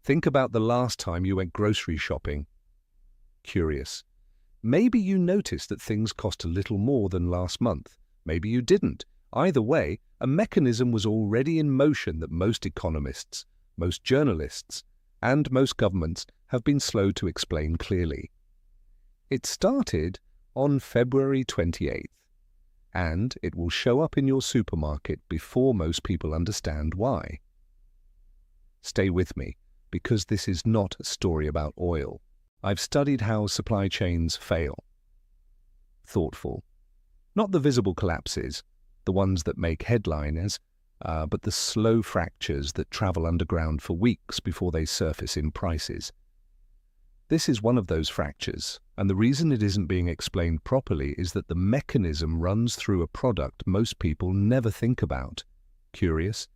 Think about the last time you went grocery shopping. Curious. Maybe you noticed that things cost a little more than last month. Maybe you didn't. Either way, a mechanism was already in motion that most economists, most journalists, and most governments have been slow to explain clearly. It started on February 28th, and it will show up in your supermarket before most people understand why. Stay with me, because this is not a story about oil. I've studied how supply chains fail. Thoughtful. Not the visible collapses, the ones that make headliners, but the slow fractures that travel underground for weeks before they surface in prices. This is one of those fractures, and the reason it isn't being explained properly is that the mechanism runs through a product most people never think about. Curious?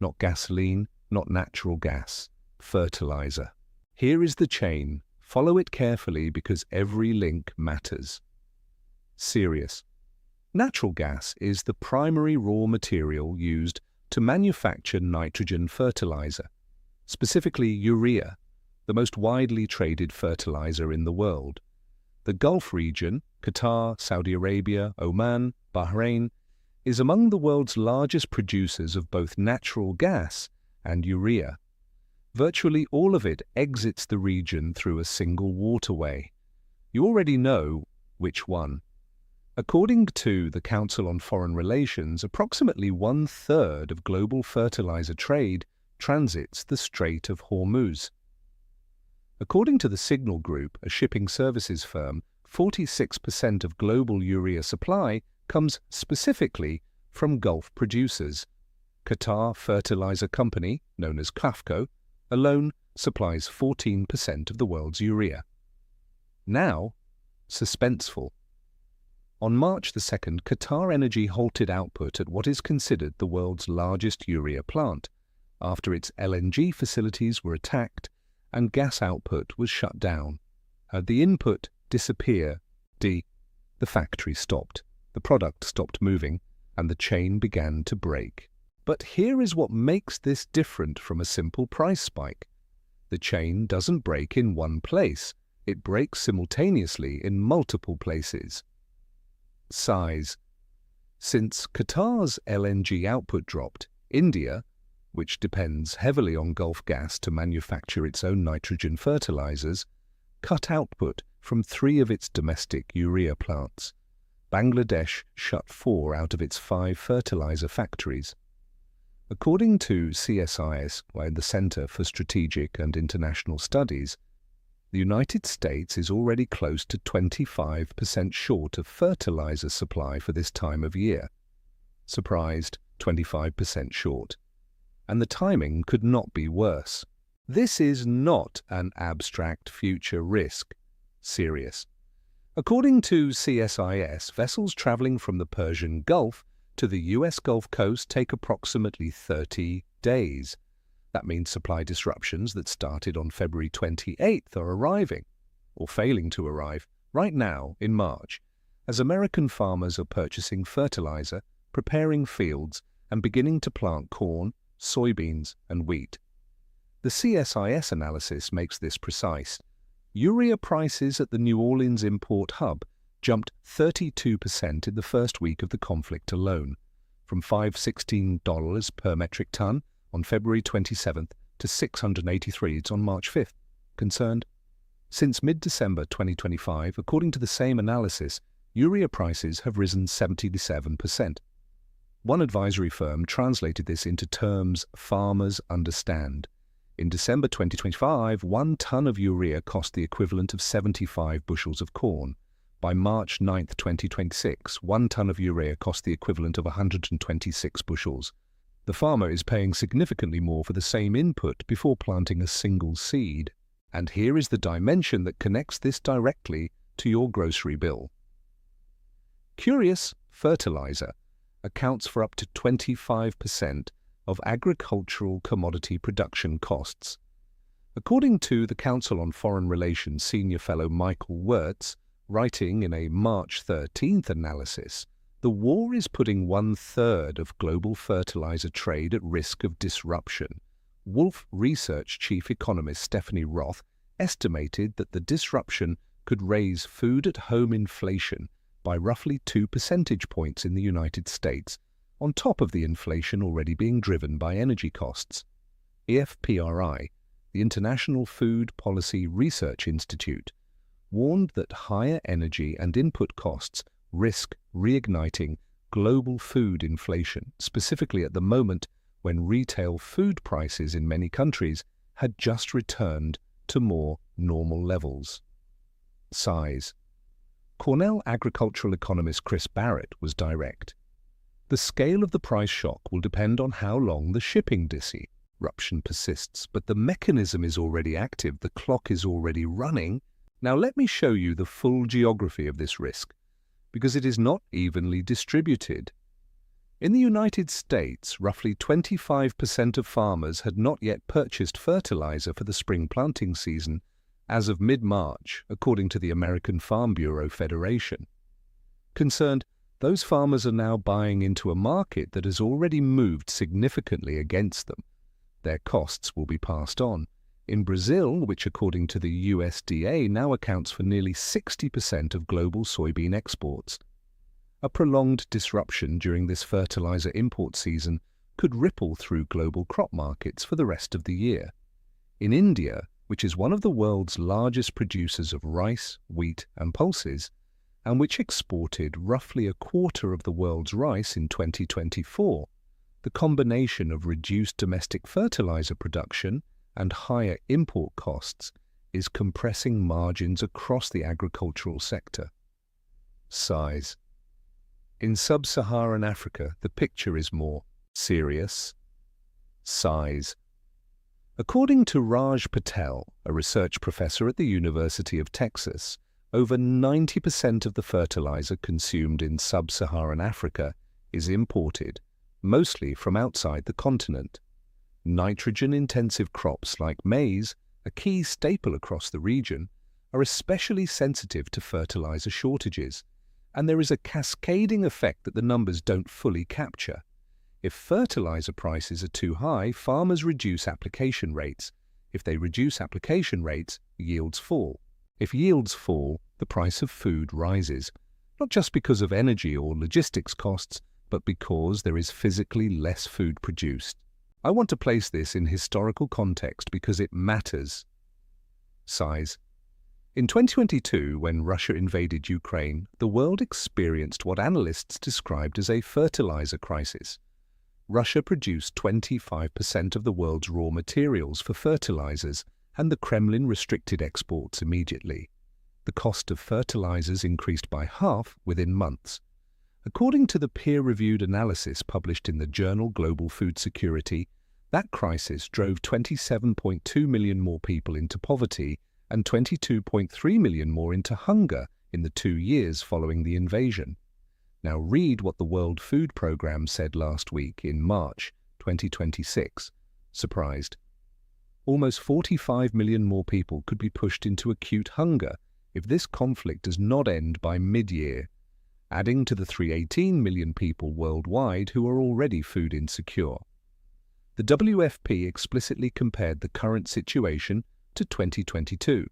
Not gasoline, not natural gas. Fertilizer. Here is the chain. Follow it carefully because every link matters. Serious. Natural gas is the primary raw material used to manufacture nitrogen fertilizer, specifically urea, the most widely traded fertilizer in the world. The Gulf region, Qatar, Saudi Arabia, Oman, Bahrain, is among the world's largest producers of both natural gas and urea. Virtually all of it exits the region through a single waterway. You already know which one. According to the Council on Foreign Relations, approximately 1/3 of global fertilizer trade transits the Strait of Hormuz. According to the Signal Group, a shipping services firm, 46% of global urea supply comes specifically from Gulf producers. Qatar Fertilizer Company, known as QAFCO, alone supplies 14% of the world's urea. Now, suspenseful. On March the 2nd, Qatar Energy halted output at what is considered the world's largest urea plant, after its LNG facilities were attacked and gas output was shut down. The input disappear, the factory stopped, the product stopped moving, and the chain began to break. But here is what makes this different from a simple price spike. The chain doesn't break in one place, it breaks simultaneously in multiple places. Size. Since Qatar's LNG output dropped, India, which depends heavily on Gulf gas to manufacture its own nitrogen fertilizers, cut output from 3 of its domestic urea plants. Bangladesh shut 4 out of its 5 fertilizer factories. According to CSIS, the Center for Strategic and International Studies, the United States is already close to 25% short of fertilizer supply for this time of year. Surprised, 25% short. And the timing could not be worse. This is not an abstract future risk. Serious. According to CSIS, vessels traveling from the Persian Gulf to the US Gulf Coast take approximately 30 days. That means supply disruptions that started on February 28th are arriving, or failing to arrive, right now in March, as American farmers are purchasing fertilizer, preparing fields, and beginning to plant corn, soybeans, and wheat. The CSIS analysis makes this precise. Urea prices at the New Orleans import hub jumped 32% in the first week of the conflict alone, from $516 per metric ton on February 27th to $683 on March 5th. Concerned? Since mid-December 2025, according to the same analysis, urea prices have risen 77%. One advisory firm translated this into terms farmers understand. In December 2025, 1 ton of urea cost the equivalent of 75 bushels of corn. By March 9, 2026, 1 ton of urea cost the equivalent of 126 bushels. The farmer is paying significantly more for the same input before planting a single seed. And here is the dimension that connects this directly to your grocery bill. Curious, fertilizer accounts for up to 25% of agricultural commodity production costs. According to the Council on Foreign Relations Senior Fellow Michael Wirtz, writing in a March 13th analysis, the war is putting 1/3 of global fertilizer trade at risk of disruption. Wolf Research chief economist Stephanie Roth estimated that the disruption could raise food-at-home inflation by roughly 2 percentage points in the United States, on top of the inflation already being driven by energy costs. EFPRI, the International Food Policy Research Institute, warned that higher energy and input costs risk reigniting global food inflation, specifically at the moment when retail food prices in many countries had just returned to more normal levels. Size. Cornell agricultural economist Chris Barrett was direct. The scale of the price shock will depend on how long the shipping disruption persists, but the mechanism is already active, the clock is already running. Now let me show you the full geography of this risk, because it is not evenly distributed. In the United States, roughly 25% of farmers had not yet purchased fertilizer for the spring planting season as of mid-March, according to the American Farm Bureau Federation. Concerned, those farmers are now buying into a market that has already moved significantly against them. Their costs will be passed on. In Brazil, which according to the USDA now accounts for nearly 60% of global soybean exports, a prolonged disruption during this fertilizer import season could ripple through global crop markets for the rest of the year. In India, which is one of the world's largest producers of rice, wheat, and pulses, and which exported roughly a quarter of the world's rice in 2024, the combination of reduced domestic fertilizer production and higher import costs is compressing margins across the agricultural sector. Size. In sub-Saharan Africa, the picture is more serious. Size. According to Raj Patel, a research professor at the University of Texas, over 90% of the fertilizer consumed in sub-Saharan Africa is imported, mostly from outside the continent. Nitrogen-intensive crops like maize, a key staple across the region, are especially sensitive to fertilizer shortages, and there is a cascading effect that the numbers don't fully capture. If fertilizer prices are too high, farmers reduce application rates. If they reduce application rates, yields fall. If yields fall, the price of food rises, not just because of energy or logistics costs, but because there is physically less food produced. I want to place this in historical context because it matters. Size. In 2022, when Russia invaded Ukraine, the world experienced what analysts described as a fertilizer crisis. Russia produced 25% of the world's raw materials for fertilizers, and the Kremlin restricted exports immediately. The cost of fertilizers increased by half within months. According to the peer-reviewed analysis published in the journal Global Food Security, that crisis drove 27.2 million more people into poverty and 22.3 million more into hunger in the 2 years following the invasion. Now read what the World Food Programme said last week in March 2026. Surprised? Almost 45 million more people could be pushed into acute hunger if this conflict does not end by mid-year, adding to the 318 million people worldwide who are already food insecure. The WFP explicitly compared the current situation to 2022.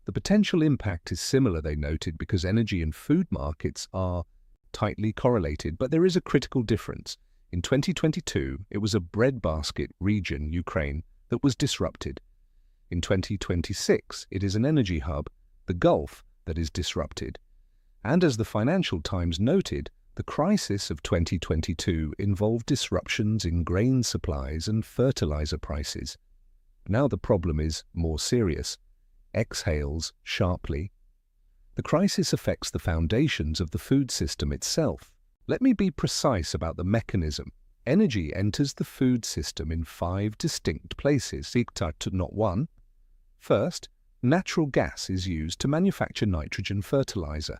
The potential impact is similar, they noted, because energy and food markets are tightly correlated, but there is a critical difference. In 2022, it was a breadbasket region, Ukraine, that was disrupted. In 2026, it is an energy hub, the Gulf, that is disrupted. And as the Financial Times noted, the crisis of 2022 involved disruptions in grain supplies and fertilizer prices. Now the problem is more serious. Exhales sharply. The crisis affects the foundations of the food system itself. Let me be precise about the mechanism. Energy enters the food system in 5 distinct places, not one. First, natural gas is used to manufacture nitrogen fertilizer.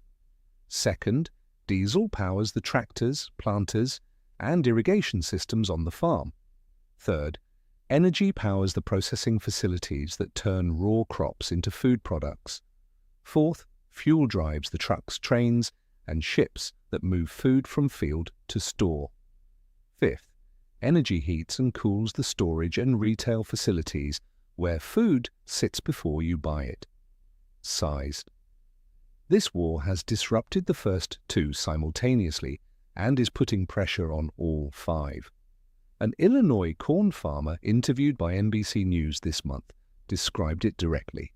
Second, diesel powers the tractors, planters, and irrigation systems on the farm. Third, energy powers the processing facilities that turn raw crops into food products. Fourth, fuel drives the trucks, trains, and ships that move food from field to store. Fifth, Energy heats and cools the storage and retail facilities where food sits before you buy it. Size. This war has disrupted the first two simultaneously and is putting pressure on all five. An Illinois corn farmer interviewed by NBC News this month described it directly.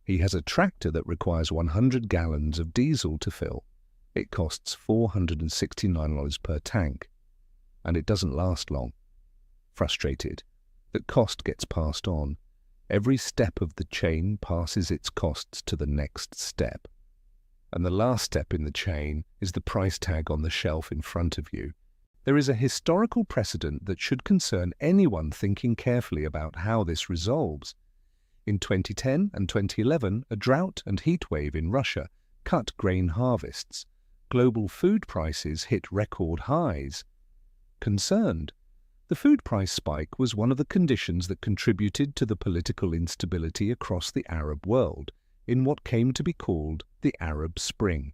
He has a tractor that requires 100 gallons of diesel to fill. It costs $469 per tank, and it doesn't last long. Frustrated that cost gets passed on, every step of the chain passes its costs to the next step. And the last step in the chain is the price tag on the shelf in front of you. There is a historical precedent that should concern anyone thinking carefully about how this resolves. In 2010 and 2011, a drought and heat wave in Russia cut grain harvests. Global food prices hit record highs. Concerned, the food price spike was one of the conditions that contributed to the political instability across the Arab world in what came to be called the Arab Spring.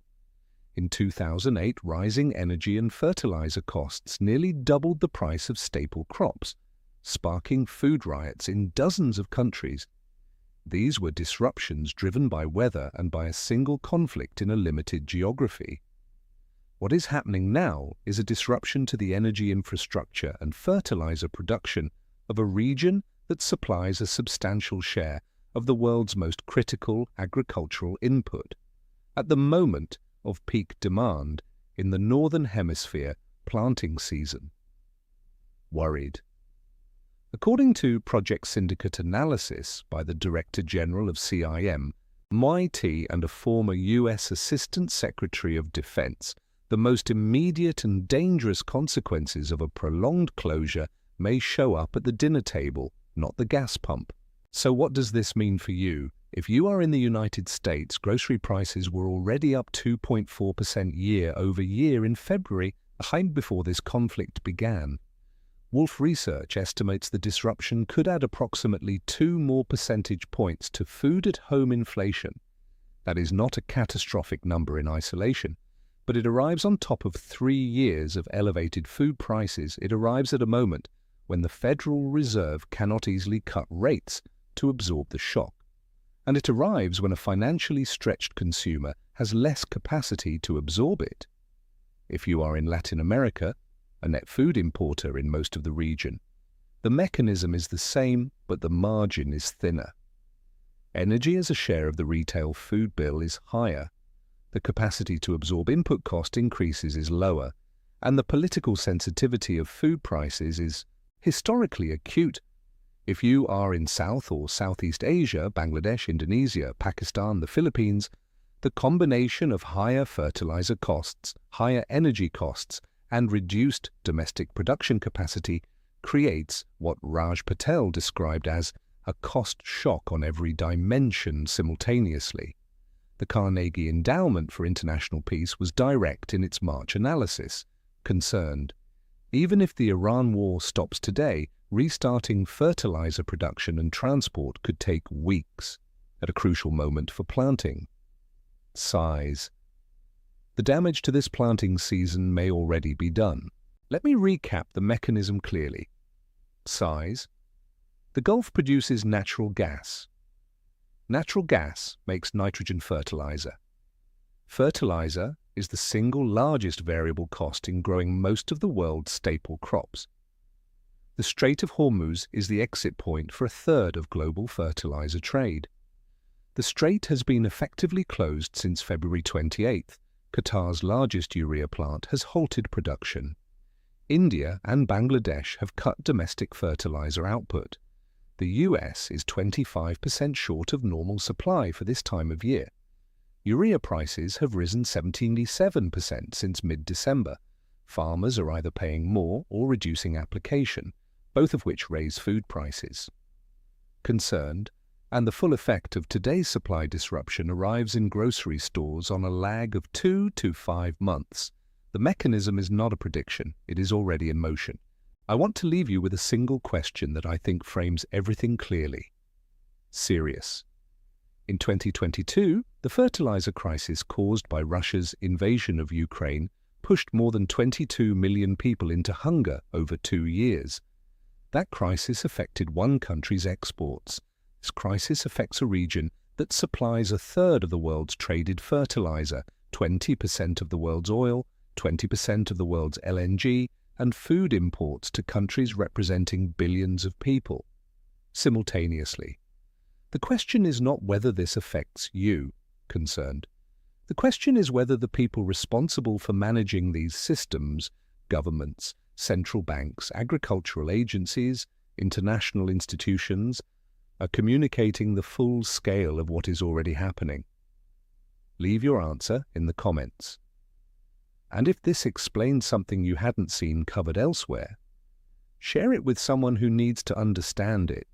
In 2008, rising energy and fertilizer costs nearly doubled the price of staple crops, sparking food riots in dozens of countries. These were disruptions driven by weather and by a single conflict in a limited geography. What is happening now is a disruption to the energy infrastructure and fertilizer production of a region that supplies a substantial share of the world's most critical agricultural input. At the moment of peak demand in the Northern Hemisphere planting season. Worried. According to Project Syndicate analysis by the Director General of CIM, MIT, and a former U.S. Assistant Secretary of Defense, the most immediate and dangerous consequences of a prolonged closure may show up at the dinner table, not the gas pump. So what does this mean for you? If you are in the United States, grocery prices were already up 2.4% year-over-year in February, a height before this conflict began. Wolf Research estimates the disruption could add approximately 2 more percentage points to food-at-home inflation. That is not a catastrophic number in isolation, but it arrives on top of 3 years of elevated food prices. It arrives at a moment when the Federal Reserve cannot easily cut rates to absorb the shock. And it arrives when a financially stretched consumer has less capacity to absorb it. If you are in Latin America, a net food importer in most of the region, the mechanism is the same, but the margin is thinner. Energy as a share of the retail food bill is higher. The capacity to absorb input cost increases is lower, and the political sensitivity of food prices is historically acute. If you are in South or Southeast Asia, Bangladesh, Indonesia, Pakistan, the Philippines, the combination of higher fertilizer costs, higher energy costs, and reduced domestic production capacity creates what Raj Patel described as a cost shock on every dimension simultaneously. The Carnegie Endowment for International Peace was direct in its March analysis, concerned. Even if the Iran war stops today, restarting fertilizer production and transport could take weeks, at a crucial moment for planting. Size. The damage to this planting season may already be done. Let me recap the mechanism clearly. Size. The Gulf produces natural gas. Natural gas makes nitrogen fertilizer. Fertilizer is the single largest variable cost in growing most of the world's staple crops. The Strait of Hormuz is the exit point for a third of global fertilizer trade. The strait has been effectively closed since February 28th. Qatar's largest urea plant has halted production. India and Bangladesh have cut domestic fertilizer output. The US is 25% short of normal supply for this time of year. Urea prices have risen 77% since mid-December. Farmers are either paying more or reducing application, both of which raise food prices. Concerned, and the full effect of today's supply disruption arrives in grocery stores on a lag of 2 to 5 months. The mechanism is not a prediction, it is already in motion. I want to leave you with a single question that I think frames everything clearly. Serious. In 2022, the fertilizer crisis caused by Russia's invasion of Ukraine pushed more than 22 million people into hunger over 2 years. That crisis affected one country's exports. This crisis affects a region that supplies a third of the world's traded fertilizer, 20% of the world's oil, 20% of the world's LNG, and food imports to countries representing billions of people simultaneously. The question is not whether this affects you, concerned. The question is whether the people responsible for managing these systems, governments, central banks, agricultural agencies, international institutions, are communicating the full scale of what is already happening. Leave your answer in the comments. And if this explains something you hadn't seen covered elsewhere, share it with someone who needs to understand it.